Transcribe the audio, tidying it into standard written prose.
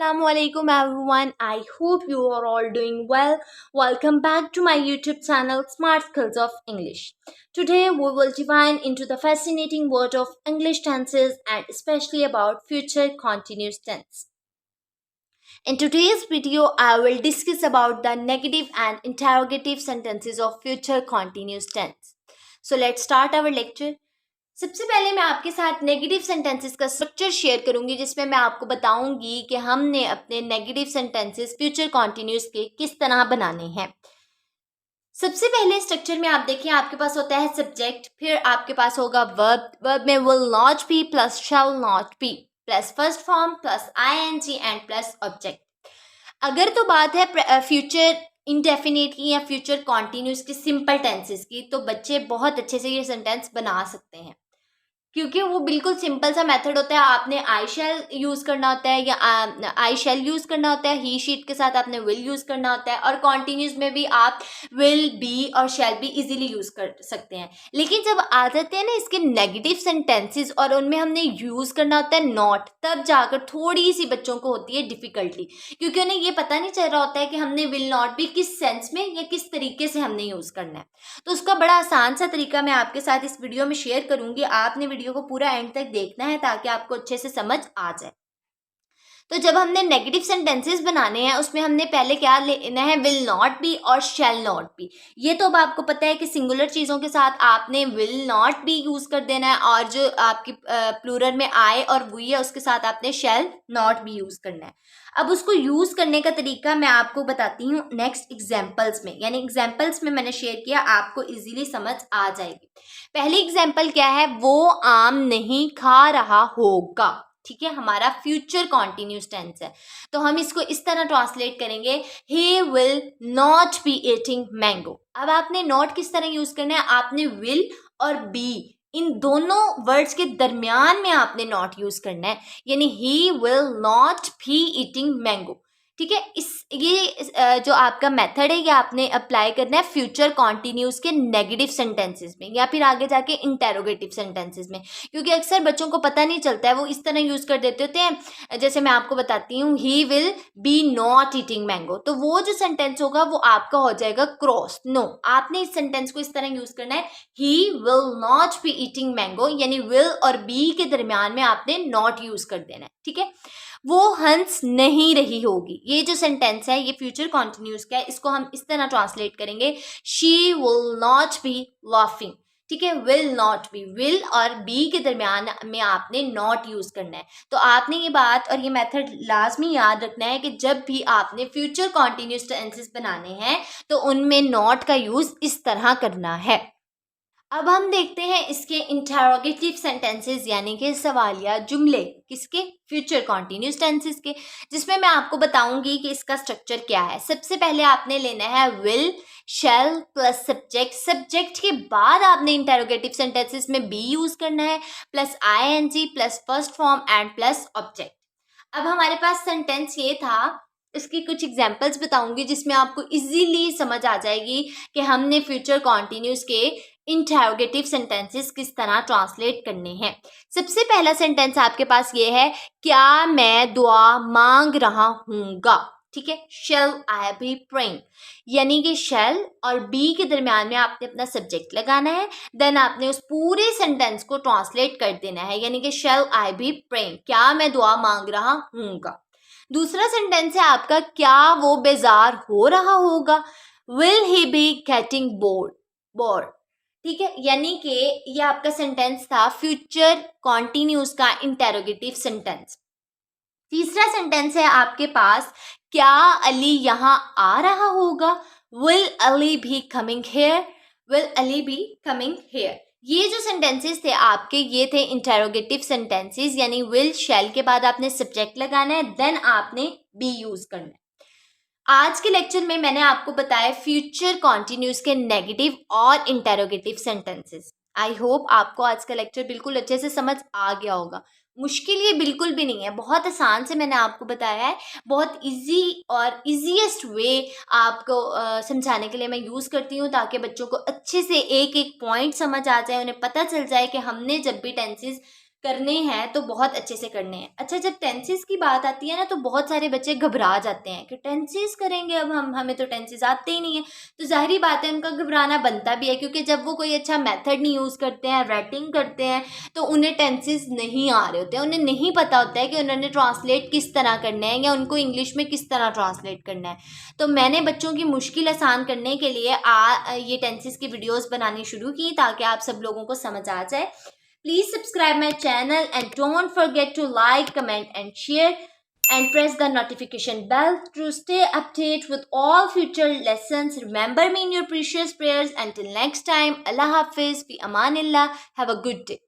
Assalamualaikum everyone. I hope you are all doing well. Welcome back to my YouTube channel Smart Skills of English. Today we will dive into the fascinating world of English tenses and especially about future continuous tense. In today's video, I will discuss about the negative and interrogative sentences of future continuous tense. So let's start our lecture. सबसे पहले मैं आपके साथ negative sentences का structure share करूंगी जिसमें मैं आपको बताऊंगी कि हमने अपने नेगेटिव सेंटेंसेस फ्यूचर कॉन्टिन्यूस के किस तरह बनाने हैं। सबसे पहले स्ट्रक्चर में आप देखिए आपके पास होता है सब्जेक्ट, फिर आपके पास होगा वर्ब में will not be plus shall not be plus first form plus ING and plus object. अगर तो बात है फ्यूचर इंडेफिनिट की या फ्यूचर कॉन्टिन्यूस की सिंपल टेंसेस की, तो बच्चे बहुत अच्छे से ये सेंटेंस बना सकते हैं क्योंकि वो बिल्कुल सिंपल सा मेथड होता है। आपने आई शैल यूज़ करना होता है या आई शैल यूज़ करना होता है, ही शीट के साथ आपने विल यूज़ करना होता है, और कॉन्टिन्यूस में भी आप विल बी और शैल भी इजीली यूज़ कर सकते हैं। लेकिन जब आ जाते हैं ना इसके नेगेटिव सेंटेंसेस और उनमें हमने यूज़ करना होता है नॉट, तब जाकर थोड़ी सी बच्चों को होती है डिफ़िकल्टी, क्योंकि उन्हें ये पता नहीं चल रहा होता है कि हमने विल नॉट भी किस सेंस में या किस तरीके से हमने यूज़ करना है। तो उसका बड़ा आसान सा तरीका मैं आपके साथ इस वीडियो में शेयर करूंगी। आपने वीडियो को पूरा एंड तक देखना है ताकि आपको अच्छे से समझ आ जाए। तो जब हमने नेगेटिव सेंटेंसेस बनाने हैं उसमें हमने पहले क्या लेना है, विल नॉट बी और शैल नॉट बी। ये तो अब आपको पता है कि सिंगुलर चीज़ों के साथ आपने विल नॉट बी यूज़ कर देना है, और जो आपकी प्लूरल में आए और वी है उसके साथ आपने शैल नॉट बी यूज़ करना है। अब उसको यूज़ करने का तरीका मैं आपको बताती हूँ नेक्स्ट एग्जाम्पल्स में, यानी एग्जाम्पल्स में मैंने शेयर किया, आपको इजीली समझ आ जाएगी। पहली एग्जाम्पल क्या है, वो आम नहीं खा रहा होगा। ठीक है, हमारा फ्यूचर कॉन्टिन्यूस टेंस है, तो हम इसको इस तरह ट्रांसलेट करेंगे, he will not be eating mango. अब आपने नॉट किस तरह यूज करना है, आपने विल और बी इन दोनों वर्ड्स के दरमियान में आपने नॉट यूज करना है, यानी he will not be eating mango. ठीक है, ये जो आपका मेथड है ये आपने अप्लाई करना है फ्यूचर कॉन्टिन्यूस के नेगेटिव सेंटेंसेस में या फिर आगे जाके इंटेरोगेटिव सेंटेंसेस में, क्योंकि अक्सर बच्चों को पता नहीं चलता है, वो इस तरह यूज कर देते होते हैं। जैसे मैं आपको बताती हूँ, he will be not eating mango, तो वो जो सेंटेंस होगा वो आपका हो जाएगा क्रॉस नो। आपने इस सेंटेंस को इस तरह यूज करना है, he will not be eating mango, यानी विल और बी के दरमियान में आपने नॉट यूज कर देना है। ठीक है, वो हंस नहीं रही होगी, ये जो सेंटेंस है ये फ्यूचर कॉन्टिन्यूस का है, इसको हम इस तरह ट्रांसलेट करेंगे, she will not B laughing. ठीक है, विल नॉट बी, विल और बी के दरमियान में आपने नॉट यूज करना है। तो आपने ये बात और ये मेथड लाजमी याद रखना है कि जब भी आपने फ्यूचर कॉन्टिन्यूस टेंसेस बनाने हैं तो उनमें नॉट का यूज इस तरह करना है। अब हम देखते हैं इसके इंटरोगेटिव सेंटेंसेस यानी कि सवालिया जुमले, किसके, फ्यूचर कॉन्टिन्यूस टेंसेस के, जिसमें मैं आपको बताऊंगी कि इसका स्ट्रक्चर क्या है। सबसे पहले आपने लेना है will shall plus subject, subject के बाद आपने इंटरोगेटिव सेंटेंसेस में बी यूज करना है plus ING plus first form and plus object. अब हमारे पास सेंटेंस ये था, इसकी कुछ एग्जांपल्स बताऊंगी जिसमें आपको इजीली समझ आ जाएगी कि हमने फ्यूचर कॉन्टिन्यूस के इंटरोगेटिव सेंटेंसेस किस तरह ट्रांसलेट करने हैं। सबसे पहला सेंटेंस आपके पास ये है, क्या मैं दुआ मांग रहा हूँगा। ठीक है, शेल आई बी प्रेइंग, यानी कि शेल और बी के दरमियान में आपने अपना सब्जेक्ट लगाना है, देन आपने उस पूरे सेंटेंस को ट्रांसलेट कर देना है, यानी कि शेल आई बी प्रेइंग, क्या मैं दुआ मांग रहा हूँगा। दूसरा सेंटेंस है आपका, क्या वो बेजार हो रहा होगा, will he be getting bored. ठीक है, यानी कि ये आपका सेंटेंस था फ्यूचर कॉन्टिन्यूस का इंटेरोगेटिव सेंटेंस। तीसरा सेंटेंस है आपके पास, क्या अली यहाँ आ रहा होगा, will Ali be coming here, will Ali be coming here. ये जो सेंटेंसेस थे आपके, ये थे इंटेरोगेटिव सेंटेंसेस, यानी विल शैल के बाद आपने सब्जेक्ट लगाना है, देन आपने बी यूज करना है। आज के लेक्चर में मैंने आपको बताया फ्यूचर कॉन्टिन्यूस के नेगेटिव और इंटेरोगेटिव सेंटेंसेस। आई होप आपको आज का लेक्चर बिल्कुल अच्छे से समझ आ गया होगा। मुश्किल ये बिल्कुल भी नहीं है, बहुत आसान से मैंने आपको बताया है, बहुत इजी और इजीएस्ट वे आपको समझाने के लिए मैं यूज़ करती हूँ, ताकि बच्चों को अच्छे से एक एक पॉइंट समझ आ जाए, उन्हें पता चल जाए कि हमने जब भी टेंसेस करने हैं तो बहुत अच्छे से करने हैं। अच्छा, जब टेंसेस की बात आती है ना तो बहुत सारे बच्चे घबरा जाते हैं कि टेंसेस करेंगे अब हमें तो टेंसेस आते ही नहीं है। तो ज़ाहिरी बात है उनका घबराना बनता भी है, क्योंकि जब वो कोई अच्छा मेथड नहीं यूज़ करते हैं, राइटिंग करते हैं, तो उन्हें टेंसेस नहीं आ रहे होते हैं, उन्हें नहीं पता होता है कि उन्होंने ट्रांसलेट किस तरह करना है या उनको इंग्लिश में किस तरह ट्रांसलेट करना है। तो मैंने बच्चों की मुश्किल आसान करने के लिए ये टेंसेस की वीडियोस बनानी शुरू की ताकि आप सब लोगों को समझ आ जाए। Please subscribe my channel and don't forget to like, comment and share and press the notification bell to stay updated with all future lessons. Remember me in your precious prayers. Until next time, Allah Hafiz, fi amanillah. Have a good day.